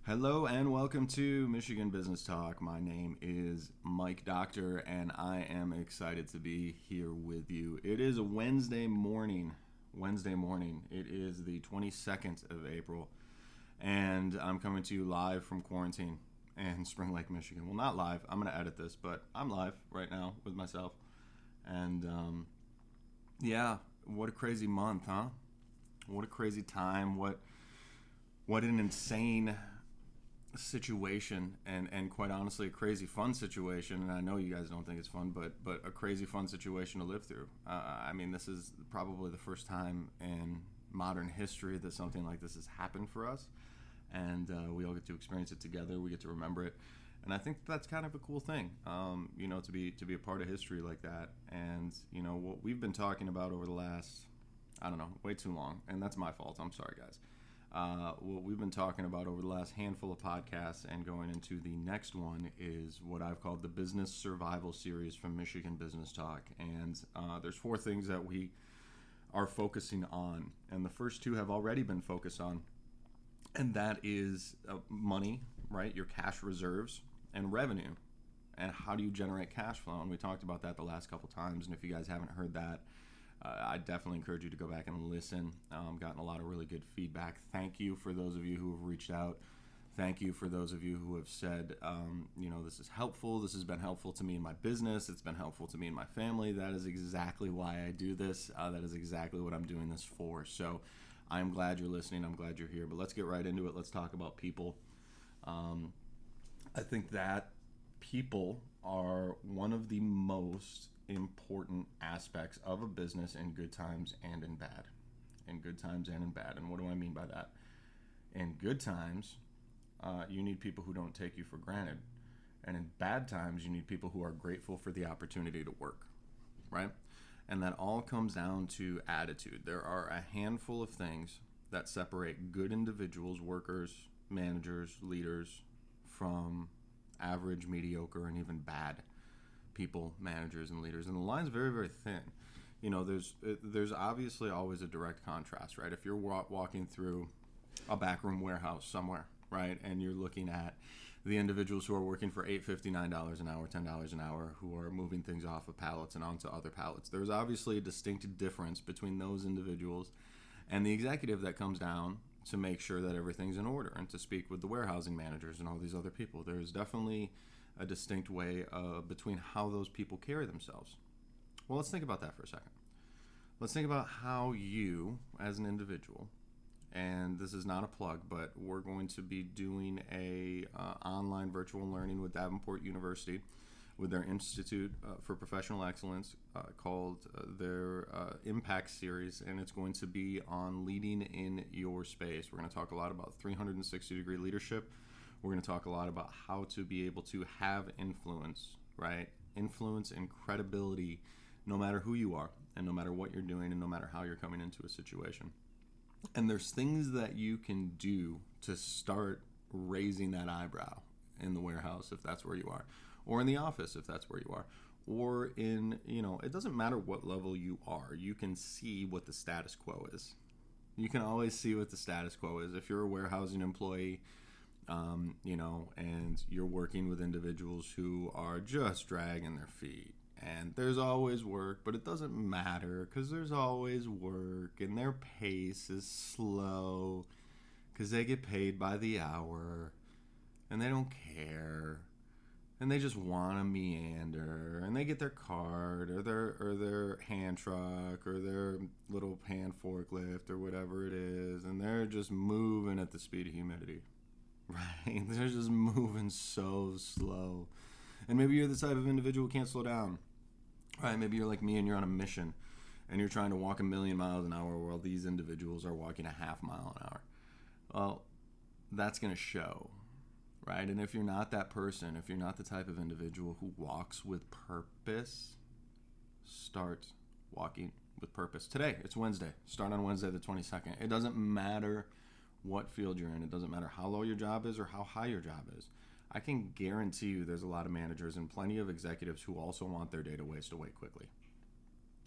Hello and welcome to Michigan Business Talk. My name is Mike Doctor and I am excited to be here with you. It is a Wednesday morning. It is the 22nd of April and I'm coming to you live from quarantine in Spring Lake, Michigan. Well, not live. I'm going to edit this, but I'm live right now with myself. And yeah, what a crazy month, huh? What a crazy time. What an insane situation and quite honestly a crazy fun situation. And I know you guys don't think it's fun, but a crazy fun situation to live through. I mean, this is probably the first time in modern history that something like this has happened for us, and we all get to experience it together. We get to remember it, and I think that's kind of a cool thing, to be a part of history like that. And what we've been talking about over the last, I don't know, way too long, and that's my fault. I'm sorry, guys. What we've been talking about over the last handful of podcasts and going into the next one is what I've called the Business Survival Series from Michigan Business Talk. And there's four things that we are focusing on. And the first two have already been focused on. And that is money, right? Your cash reserves, and revenue. And how do you generate cash flow? And we talked about that the last couple times. And if you guys haven't heard that, I definitely encourage you to go back and listen. Gotten a lot of really good feedback. Thank you for those of you who have reached out. Thank you for those of you who have said, this is helpful. This has been helpful to me in my business. It's been helpful to me and my family. That is exactly why I do this. That is exactly what I'm doing this for. So I'm glad you're listening. I'm glad you're here. But let's get right into it. Let's talk about people. I think that people are one of the most important aspects of a business in good times and in bad. In good times and in bad. And what do I mean by that? In good times, you need people who don't take you for granted. And in bad times, you need people who are grateful for the opportunity to work, right? And that all comes down to attitude. There are a handful of things that separate good individuals, workers, managers, leaders, from average, mediocre, and even bad people, managers, and leaders. And the line's very, very thin. There's obviously always a direct contrast, right? If you're walking through a backroom warehouse somewhere, right, and you're looking at the individuals who are working for $8.50, $9 an hour, $10 an hour, who are moving things off of pallets and onto other pallets, there's obviously a distinct difference between those individuals and the executive that comes down to make sure that everything's in order and to speak with the warehousing managers and all these other people. There's definitely a distinct way between how those people carry themselves. Well, let's think about that for a second. Let's think about how you, as an individual, and this is not a plug, but we're going to be doing a online virtual learning with Davenport University with their Institute for Professional Excellence called their Impact Series, and it's going to be on leading in your space. We're going to talk a lot about 360-degree leadership. We're going to talk a lot about how to be able to have influence, right? Influence and credibility, no matter who you are, and no matter what you're doing, and no matter how you're coming into a situation. And there's things that you can do to start raising that eyebrow in the warehouse, if that's where you are, or in the office, if that's where you are, or in, it doesn't matter what level you are. You can see what the status quo is. You can always see what the status quo is. If you're a warehousing employee, and you're working with individuals who are just dragging their feet, and there's always work, but it doesn't matter because there's always work, and their pace is slow because they get paid by the hour, and they don't care, and they just want to meander, and they get their cart or their hand truck or their little hand forklift or whatever it is, and they're just moving at the speed of humidity. Right? They're just moving so slow. And maybe you're the type of individual who can't slow down. Right? Maybe you're like me and you're on a mission and you're trying to walk 1,000,000 miles an hour while these individuals are walking a half mile an hour. Well, that's going to show. Right? And if you're not that person, if you're not the type of individual who walks with purpose, start walking with purpose. Today, it's Wednesday. Start on Wednesday the 22nd. It doesn't matter what field you're in. It doesn't matter how low your job is or how high your job is. I can guarantee you there's a lot of managers and plenty of executives who also want their data waste away quickly.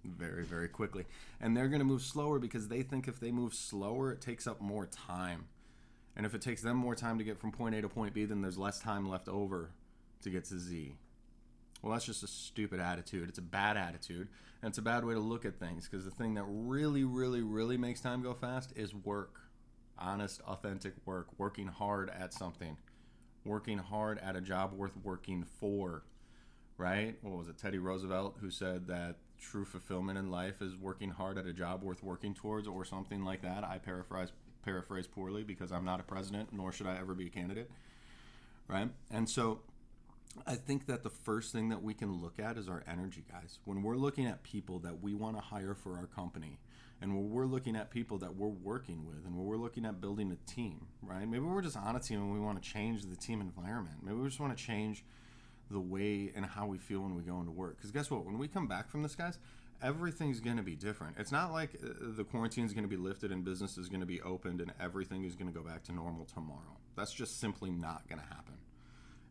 Very, very quickly. And they're going to move slower because they think if they move slower, it takes up more time. And if it takes them more time to get from point A to point B, then there's less time left over to get to Z. Well, that's just a stupid attitude. It's a bad attitude. And it's a bad way to look at things, because the thing that really, really, really makes time go fast is work. Honest, authentic work. Working hard at something. Working hard at a job worth working for. Right? What was it? Teddy Roosevelt, who said that true fulfillment in life is working hard at a job worth working towards, or something like that. I paraphrase poorly because I'm not a president, nor should I ever be a candidate. Right? And so I think that the first thing that we can look at is our energy, guys. When we're looking at people that we want to hire for our company, and when we're looking at people that we're working with, and when we're looking at building a team, right? Maybe we're just on a team and we want to change the team environment. Maybe we just want to change the way and how we feel when we go into work. Because guess what? When we come back from this, guys, everything's going to be different. It's not like the quarantine is going to be lifted and business is going to be opened and everything is going to go back to normal tomorrow. That's just simply not going to happen.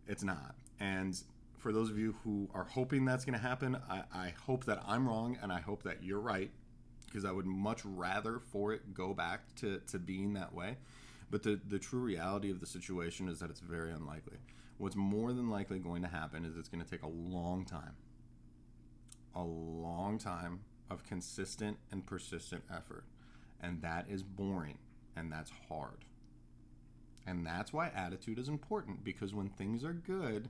It's not. And for those of you who are hoping that's going to happen, I hope that I'm wrong, and I hope that you're right, because I would much rather for it go back to being that way. But the true reality of the situation is that it's very unlikely. What's more than likely going to happen is it's going to take a long time of consistent and persistent effort. And that is boring, and that's hard. And that's why attitude is important, because when things are good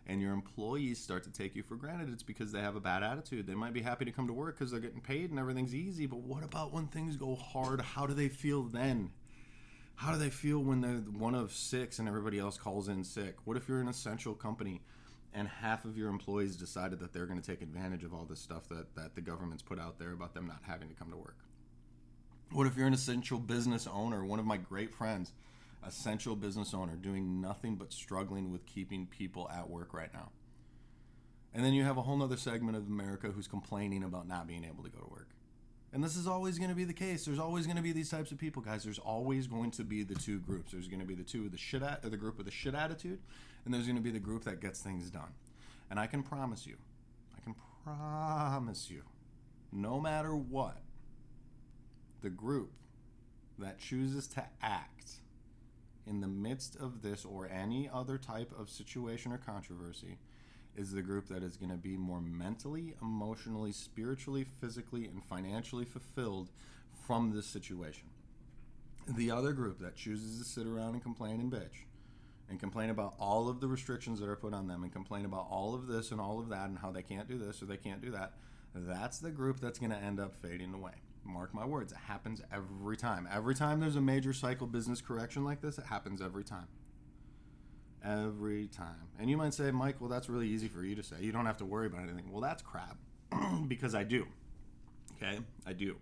and your employees start to take you for granted, it's because they have a bad attitude. They might be happy to come to work because they're getting paid and everything's easy, but what about when things go hard? How do they feel then? How do they feel when they're one of six and everybody else calls in sick? What if you're an essential company and half of your employees decided that they're going to take advantage of all this stuff that the government's put out there about them not having to come to work? What if you're an essential business owner? One of my great friends, essential business owner, doing nothing but struggling with keeping people at work right now. And then you have a whole other segment of America who's complaining about not being able to go to work. And this is always going to be the case. There's always going to be these types of people, guys. There's always going to be the two groups. There's going to be the group with the shit attitude, and there's going to be the group that gets things done. And I can promise you, no matter what, the group that chooses to act in the midst of this or any other type of situation or controversy is the group that is going to be more mentally, emotionally, spiritually, physically, and financially fulfilled from this situation. The other group that chooses to sit around and complain and bitch and complain about all of the restrictions that are put on them and complain about all of this and all of that and how they can't do this or they can't do that, that's the group that's going to end up fading away. Mark my words, it happens every time. Every time there's a major cycle business correction like this, it happens every time. Every time. And you might say, Mike, well, that's really easy for you to say. You don't have to worry about anything. Well, that's crap. Because I do. Okay? I do.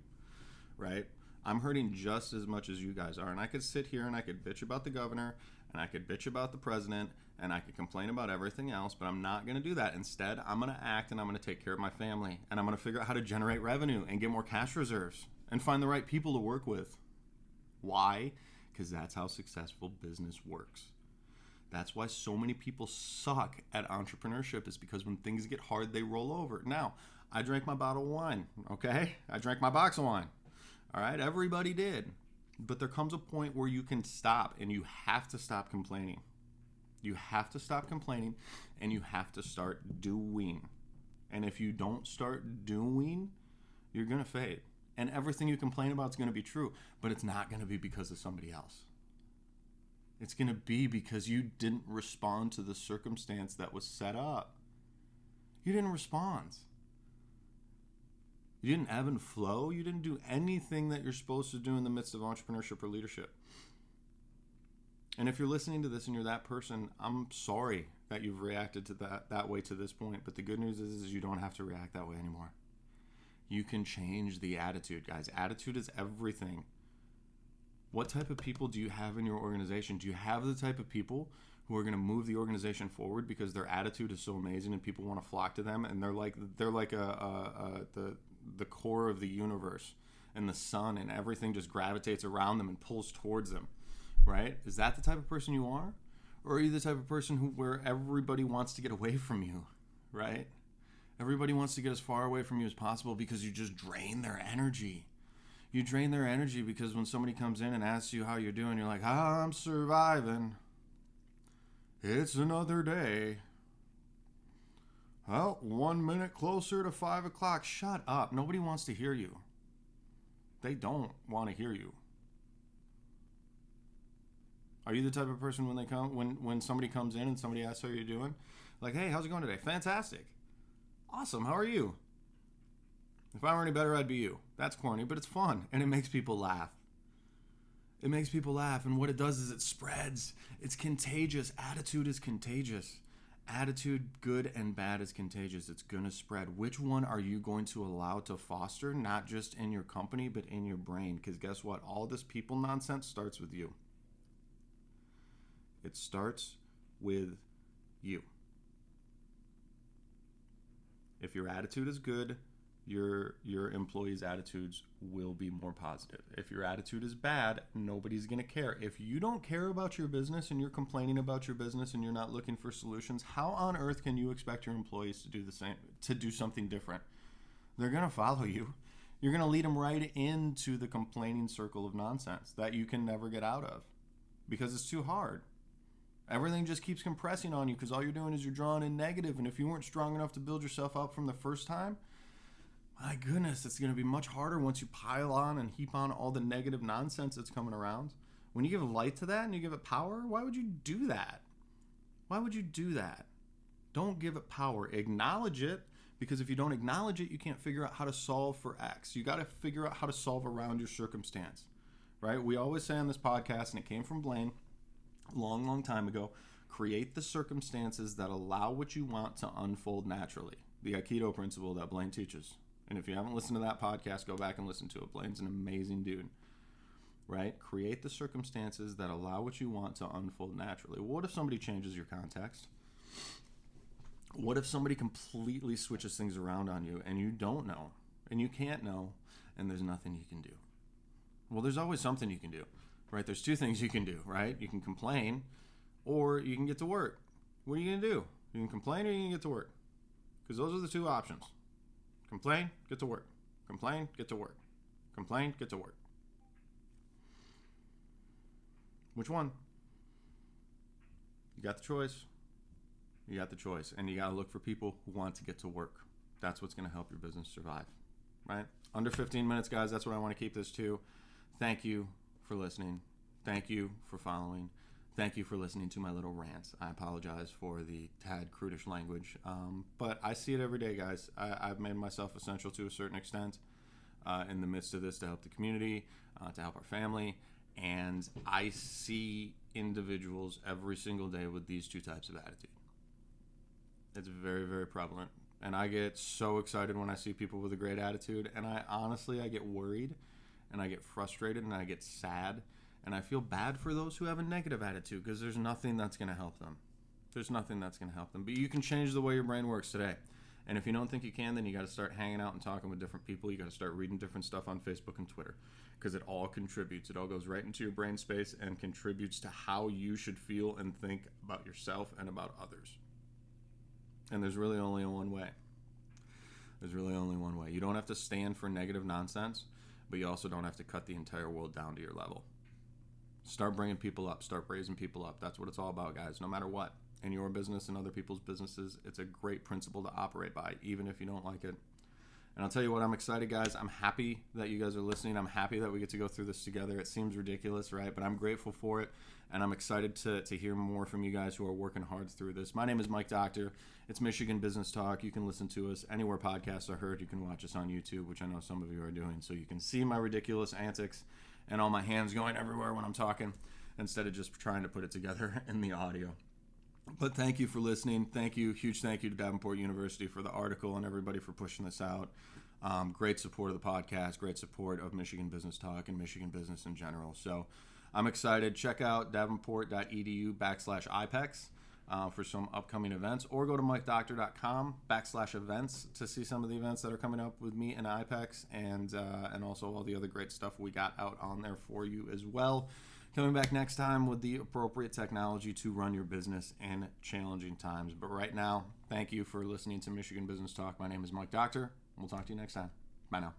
Right? I'm hurting just as much as you guys are. And I could sit here and I could bitch about the governor and I could bitch about the president and I could complain about everything else, but I'm not going to do that. Instead, I'm going to act and I'm going to take care of my family and I'm going to figure out how to generate revenue and get more cash reserves and find the right people to work with. Why? Because that's how successful business works. That's why so many people suck at entrepreneurship, is because when things get hard, they roll over. Now, I drank my bottle of wine, okay? I drank my box of wine. All right? Everybody did. But there comes a point where you can stop, and you have to stop complaining. You have to stop complaining, and you have to start doing. And if you don't start doing, you're going to fade. And everything you complain about is going to be true, but it's not going to be because of somebody else. It's going to be because you didn't respond to the circumstance that was set up. You didn't respond. You didn't ebb and flow. You didn't do anything that you're supposed to do in the midst of entrepreneurship or leadership. And if you're listening to this and you're that person, I'm sorry that you've reacted to that way to this point. But the good news is you don't have to react that way anymore. You can change the attitude, guys. Attitude is everything. What type of people do you have in your organization? Do you have the type of people who are going to move the organization forward because their attitude is so amazing and people want to flock to them, and they're like the core of the universe and the sun, and everything just gravitates around them and pulls towards them, right? Is that the type of person you are? Or are you the type of person where everybody wants to get away from you, right? Everybody wants to get as far away from you as possible because you just drain their energy. You drain their energy because when somebody comes in and asks you how you're doing, you're like, I'm surviving. It's another day. Well, 1 minute closer to 5 o'clock. Shut up. Nobody wants to hear you. They don't want to hear you. Are you the type of person when somebody comes in and somebody asks how you're doing? Like, hey, how's it going today? Fantastic. Awesome. How are you? If I were any better, I'd be you. That's corny, but it's fun, and it makes people laugh. It makes people laugh, and what it does is it spreads. It's contagious. Attitude is contagious. Attitude, good and bad, is contagious. It's going to spread. Which one are you going to allow to foster, not just in your company, but in your brain? Because guess what? All this people nonsense starts with you. It starts with you. If your attitude is good, your employees' attitudes will be more positive. If your attitude is bad, nobody's going to care. If you don't care about your business and you're complaining about your business and you're not looking for solutions, how on earth can you expect your employees to do the same, to do something different? They're going to follow you. You're going to lead them right into the complaining circle of nonsense that you can never get out of because it's too hard. Everything just keeps compressing on you because all you're doing is you're drawing in negative. And if you weren't strong enough to build yourself up from the first time, my goodness, it's going to be much harder once you pile on and heap on all the negative nonsense that's coming around. When you give light to that and you give it power, why would you do that? Why would you do that? Don't give it power. Acknowledge it, because if you don't acknowledge it, you can't figure out how to solve for X. You got to figure out how to solve around your circumstance, right? We always say on this podcast, and it came from Blaine a long, long time ago, create the circumstances that allow what you want to unfold naturally. The Aikido principle that Blaine teaches. And if you haven't listened to that podcast, go back and listen to it. Blaine's an amazing dude, right? Create the circumstances that allow what you want to unfold naturally. What if somebody changes your context? What if somebody completely switches things around on you and you don't know and you can't know and there's nothing you can do? Well, there's always something you can do, right? There's two things you can do, right? You can complain or you can get to work. What are you going to do? You can complain or you can get to work, because those are the two options. Complain, get to work. Complain, get to work. Complain, get to work. Which one? You got the choice. You got the choice. And you got to look for people who want to get to work. That's what's going to help your business survive, right? Under 15 minutes, guys. That's what I want to keep this to. Thank you for listening. Thank you for following. Thank you for listening to my little rants. I apologize for the tad crudish language, but I see it every day, guys. I've made myself essential to a certain extent in the midst of this to help the community, to help our family, and I see individuals every single day with these two types of attitude. It's very, very prevalent, and I get so excited when I see people with a great attitude, and I get worried, and I get frustrated, and I get sad. And I feel bad for those who have a negative attitude, because there's nothing that's going to help them. There's nothing that's going to help them. But you can change the way your brain works today. And if you don't think you can, then you got to start hanging out and talking with different people. You got to start reading different stuff on Facebook and Twitter, because it all contributes. It all goes right into your brain space and contributes to how you should feel and think about yourself and about others. And there's really only one way. There's really only one way. You don't have to stand for negative nonsense, but you also don't have to cut the entire world down to your level. Start bringing people up. Start raising people up. That's what it's all about, guys, no matter what. In your business and other people's businesses, it's a great principle to operate by, even if you don't like it. And I'll tell you what, I'm excited, guys. I'm happy that you guys are listening. I'm happy that we get to go through this together. It seems ridiculous, right? But I'm grateful for it, and I'm excited to hear more from you guys who are working hard through this. My name is Mike Doctor. It's Michigan Business Talk. You can listen to us anywhere podcasts are heard. You can watch us on YouTube, which I know some of you are doing, so you can see my ridiculous antics and all my hands going everywhere when I'm talking, instead of just trying to put it together in the audio. But thank you for listening. Thank you. Huge thank you to Davenport University for the article and everybody for pushing this out. Great support of the podcast, great support of Michigan Business Talk and Michigan business in general. So I'm excited. Check out davenport.edu/IPEX for some upcoming events, or go to mikedoctor.com/events to see some of the events that are coming up with me and IPEX, and also all the other great stuff we got out on there for you as well. Coming back next time with the appropriate technology to run your business in challenging times. But right now, thank you for listening to Michigan Business Talk. My name is Mike Doctor. We'll talk to you next time. Bye now.